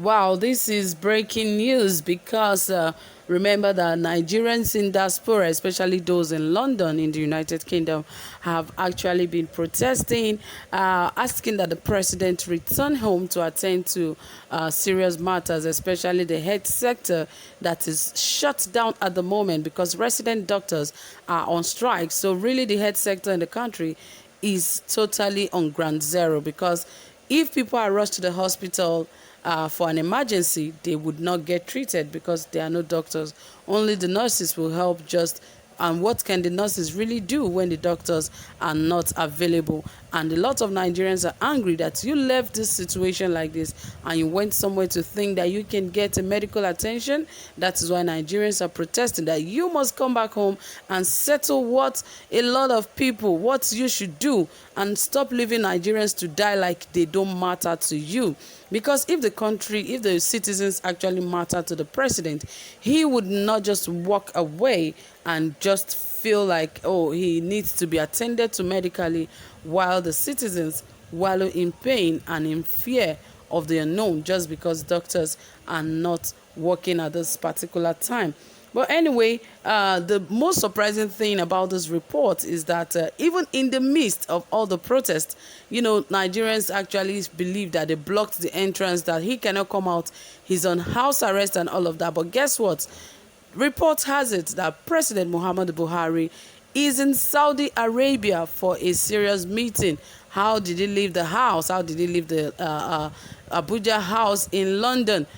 Wow, this is breaking news because remember that Nigerians in diaspora, especially those in London in the United Kingdom, have actually been protesting, asking that the president return home to attend to serious matters, especially the health sector that is shut down at the moment because resident doctors are on strike. So really the health sector in the country is totally on ground zero because if people are rushed to the hospital for an emergency, they would not get treated because there are no doctors. Only the nurses will help just. And what can the nurses really do when the doctors are not available? And a lot of Nigerians are angry that you left this situation like this and you went somewhere to think that you can get a medical attention. That is why Nigerians are protesting that you must come back home and settle what a lot of people, what you should do, and stop leaving Nigerians to die like they don't matter to you. Because if the country, if the citizens actually matter to the president, he would not just walk away and just feel like, oh, he needs to be attended to medically while the citizens wallow in pain and in fear of the unknown just because doctors are not working at this particular time. But anyway, the most surprising thing about this report is that even in the midst of all the protests, Nigerians actually believe that they blocked the entrance, that he cannot come out. He's on house arrest and all of that. But guess what? Report has it that President Muhammadu Buhari is in Saudi Arabia for a serious meeting. How did he leave the house? How did he leave the Abuja house in London?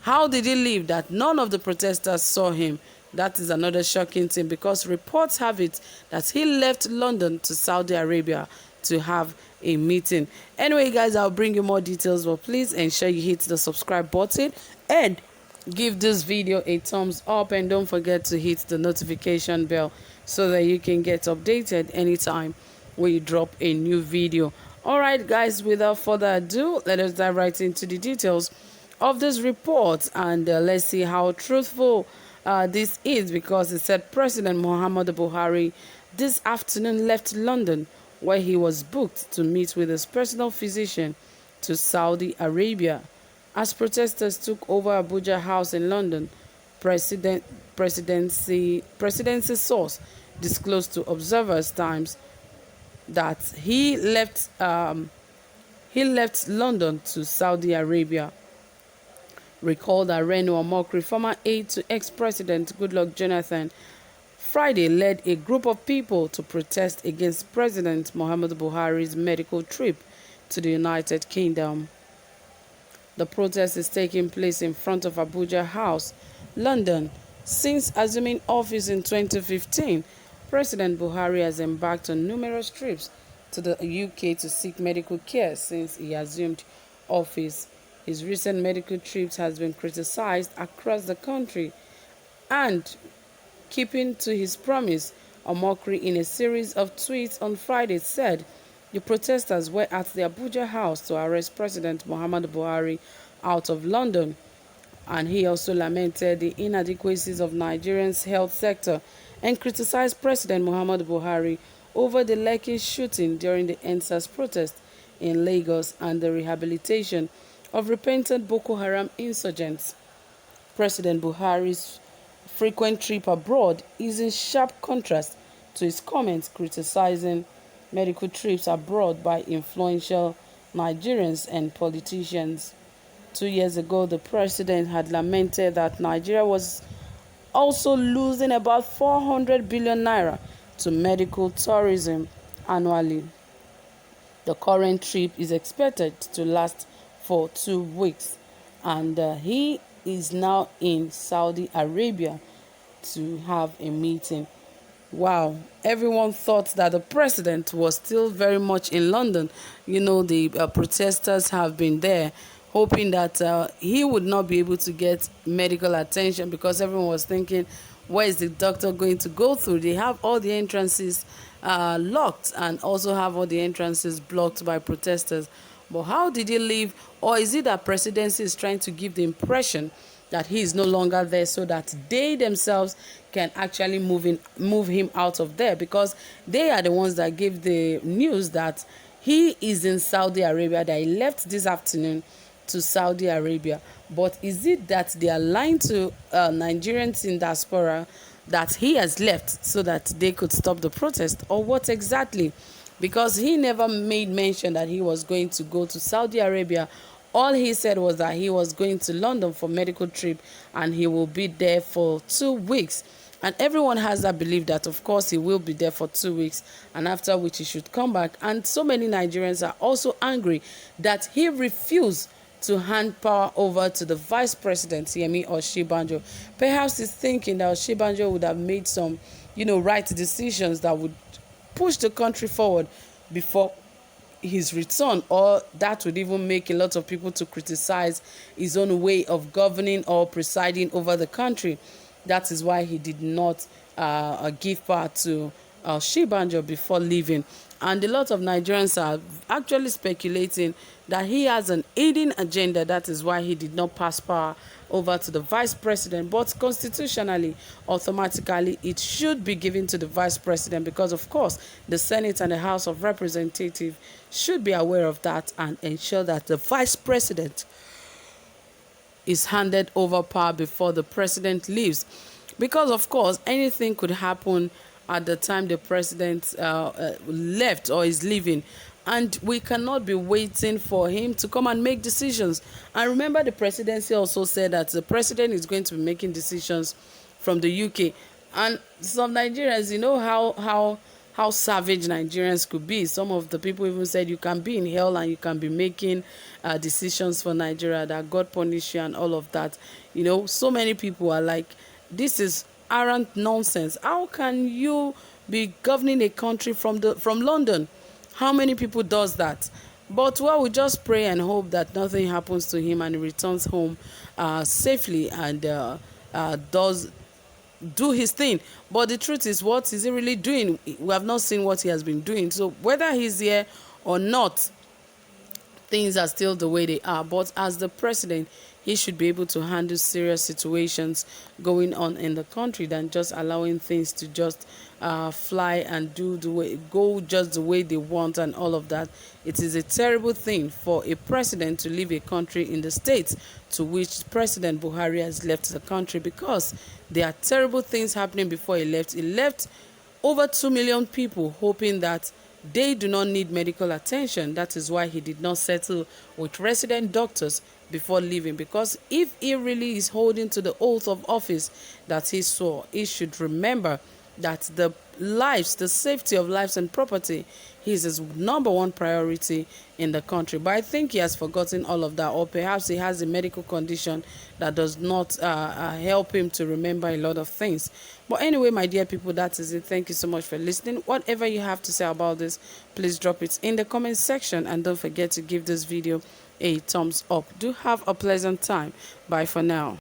How did he leave that none of the protesters saw him? That is another shocking thing because reports have it that he left London to Saudi Arabia to have a meeting. Anyway, guys, I'll bring you more details, but please ensure you hit the subscribe button and give this video a thumbs up, and don't forget to hit the notification bell so that you can get updated anytime we drop a new video. All right, guys, without further ado, let us dive right into the details of this report, and let's see how truthful this is, because it said President Muhammadu Buhari this afternoon left London, where he was booked to meet with his personal physician, to Saudi Arabia. As protesters took over Abuja House in London, presidency source disclosed to Observer's Times that he left London to Saudi Arabia. Recall that Reno Omokri, former aide to ex-president Goodluck Jonathan, Friday led a group of people to protest against President Muhammadu Buhari's medical trip to the United Kingdom. The protest is taking place in front of Abuja House, London. Since assuming office in 2015, President Buhari has embarked on numerous trips to the UK to seek medical care since he assumed office. His recent medical trips has been criticized across the country, and keeping to his promise, Omokri, in a series of tweets on Friday, said the protesters were at the Abuja House to arrest President Muhammadu Buhari out of London, and he also lamented the inadequacies of Nigeria's health sector and criticized President Muhammadu Buhari over the Lekki shooting during the NSAS protest in Lagos and the rehabilitation of repentant Boko Haram insurgents. President Buhari's frequent trip abroad is in sharp contrast to his comments criticizing medical trips abroad by influential Nigerians and politicians. 2 years ago, the president had lamented that Nigeria was also losing about 400 billion naira to medical tourism annually. The current trip is expected to last for 2 weeks, and he is now in Saudi Arabia to have a meeting. Wow, everyone thought that the president was still very much in London. The protesters have been there hoping that he would not be able to get medical attention because everyone was thinking, where is the doctor going to go through? They have all the entrances locked and also have all the entrances blocked by protesters. But how did he leave? Or is it that presidency is trying to give the impression that he is no longer there so that they themselves can actually move him out of there? Because they are the ones that gave the news that he is in Saudi Arabia, that he left this afternoon to Saudi Arabia. But is it that they are lying to Nigerians in diaspora that he has left so that they could stop the protest, or what exactly? Because he never made mention that he was going to go to Saudi Arabia. All he said was that he was going to London for medical trip and he will be there for 2 weeks. And everyone has that belief that, of course, he will be there for 2 weeks, and after which he should come back. And so many Nigerians are also angry that he refused to hand power over to the vice president, Yemi Osinbajo. Perhaps he's thinking that Osinbajo would have made some, right decisions that would push the country forward before his return, or that would even make a lot of people to criticize his own way of governing or presiding over the country. That is why he did not give power to Osinbajo before leaving. And a lot of Nigerians are actually speculating that he has an hidden agenda. That is why he did not pass power over to the vice president. But constitutionally, automatically, it should be given to the vice president, because, of course, the Senate and the House of Representatives should be aware of that and ensure that the vice president is handed over power before the president leaves. Because, of course, anything could happen at the time the president left or is leaving, and we cannot be waiting for him to come and make decisions. And remember, the presidency also said that the president is going to be making decisions from the UK. And some Nigerians, how savage Nigerians could be. Some of the people even said you can be in hell and you can be making decisions for Nigeria, that God punish you and all of that. So many people are like, this is arrant nonsense. How can you be governing a country from London? How many people does that? But we just pray and hope that nothing happens to him and he returns home safely and does do his thing. But the truth is, what is he really doing? We have not seen what he has been doing. So whether he's here or not, things are still the way they are. But as the president, he should be able to handle serious situations going on in the country than just allowing things to just fly and go just the way they want and all of that. It is a terrible thing for a president to leave a country in the states to which President Buhari has left the country, because there are terrible things happening before he left. He left over 2 million people hoping that they do not need medical attention. That is why he did not settle with resident doctors before leaving, because if he really is holding to the oath of office that he swore, he should remember that the safety of lives and property is his number one priority in the country. But I think he has forgotten all of that, or perhaps he has a medical condition that does not help him to remember a lot of things. But anyway, my dear people, that is it. Thank you so much for listening. Whatever you have to say about this, please drop it in the comment section, and don't forget to give this video a thumbs up. Do have a pleasant time. Bye for now.